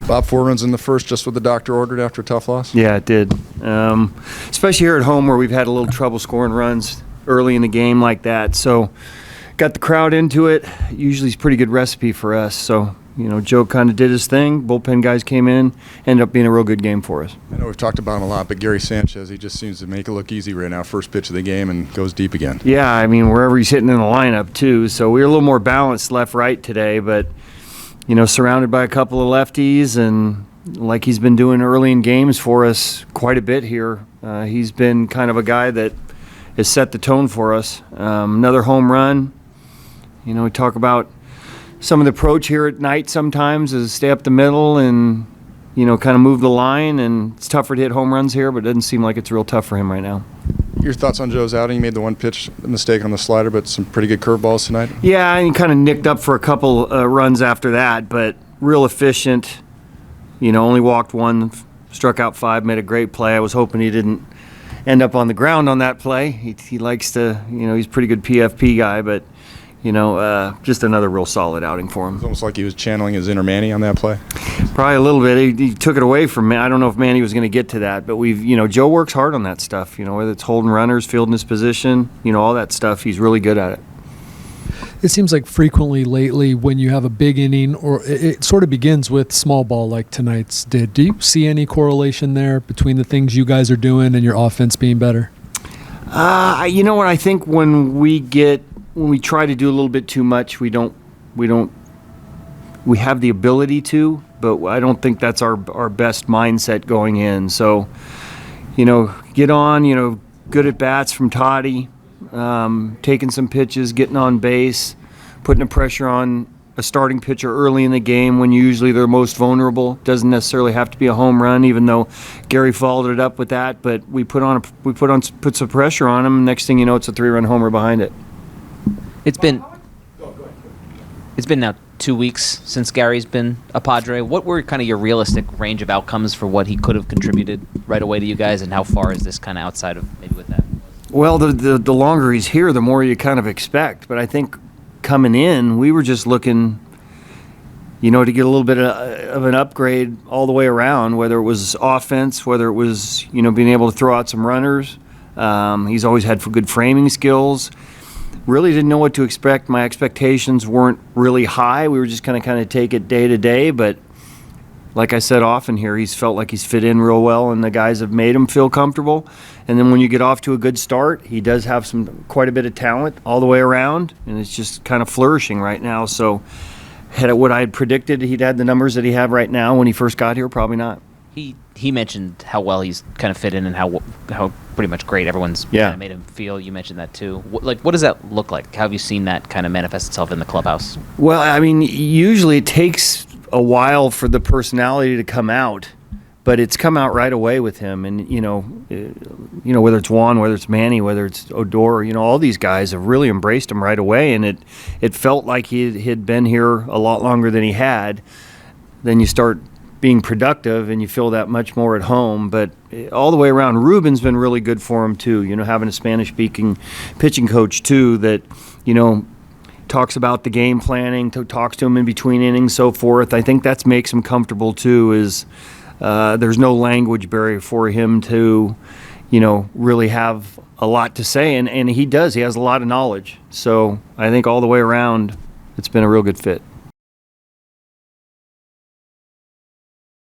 Bob, 4 runs in the first, just what the doctor ordered after a tough loss? Yeah, it did. Especially here at home where we've had a little trouble scoring runs early in the game like that. So got the crowd into it. Usually it's a pretty good recipe for us. So, Joe kind of did his thing. Bullpen guys came in. Ended up being a real good game for us. I know we've talked about him a lot, but Gary Sanchez, he just seems to make it look easy right now. First pitch of the game and goes deep again. Yeah, wherever he's hitting in the lineup too. So we were a little more balanced left-right today, but surrounded by a couple of lefties, and like he's been doing early in games for us quite a bit here. He's been kind of a guy that has set the tone for us. Another home run. We talk about some of the approach here at night sometimes is stay up the middle and, kind of move the line, and it's tougher to hit home runs here, but it doesn't seem like it's real tough for him right now. Your thoughts on Joe's outing? He made the one pitch mistake on the slider, but some pretty good curveballs tonight. Yeah, and he kind of nicked up for a couple runs after that, but real efficient. Only walked one, struck out 5, made a great play. I was hoping he didn't end up on the ground on that play. He likes to, he's a pretty good PFP guy, but, just another real solid outing for him. It's almost like he was channeling his inner Manny on that play. Probably a little bit. He took it away from me. I don't know if Manny was going to get to that, but Joe works hard on that stuff, whether it's holding runners, fielding his position, all that stuff. He's really good at it. It seems like frequently lately when you have a big inning, or it sort of begins with small ball like tonight's did. Do you see any correlation there between the things you guys are doing and your offense being better? You know what? I think when we try to do a little bit too much, we have the ability to, but I don't think that's our best mindset going in. So, get on, good at bats from Toddy, taking some pitches, getting on base, putting the pressure on a starting pitcher early in the game when usually they're most vulnerable. Doesn't necessarily have to be a home run, even though Gary followed it up with that. But we put some pressure on him. Next thing you know, it's a 3-run homer behind it. It's been now 2 weeks since Gary's been a Padre. What were kind of your realistic range of outcomes for what he could have contributed right away to you guys, and how far is this kind of outside of maybe with that? Well, the longer he's here, the more you kind of expect. But I think coming in, we were just looking, to get a little bit of an upgrade all the way around, whether it was offense, whether it was, being able to throw out some runners. He's always had good framing skills. Really didn't know what to expect. My expectations weren't really high. We were just kind of take it day to day. But like I said often here, he's felt like he's fit in real well, and the guys have made him feel comfortable. And then when you get off to a good start, he does have quite a bit of talent all the way around, and it's just kind of flourishing right now. So had it what I had predicted he'd had the numbers that he had right now when he first got here? Probably not. He mentioned how well he's kind of fit in and how pretty much great everyone's kind of made him feel. You mentioned that too. What does that look like? How have you seen that kind of manifest itself in the clubhouse? Well, usually it takes a while for the personality to come out, but it's come out right away with him. And whether it's Juan, whether it's Manny, whether it's Odor, all these guys have really embraced him right away, and it felt like he'd been here a lot longer than he had. Then you start being productive, and you feel that much more at home. But all the way around, Ruben's been really good for him too. Having a Spanish-speaking pitching coach too that, talks about the game planning, talks to him in between innings, so forth. I think that makes him comfortable too. Is there's no language barrier for him to, really have a lot to say, and he does. He has a lot of knowledge. So I think all the way around, it's been a real good fit.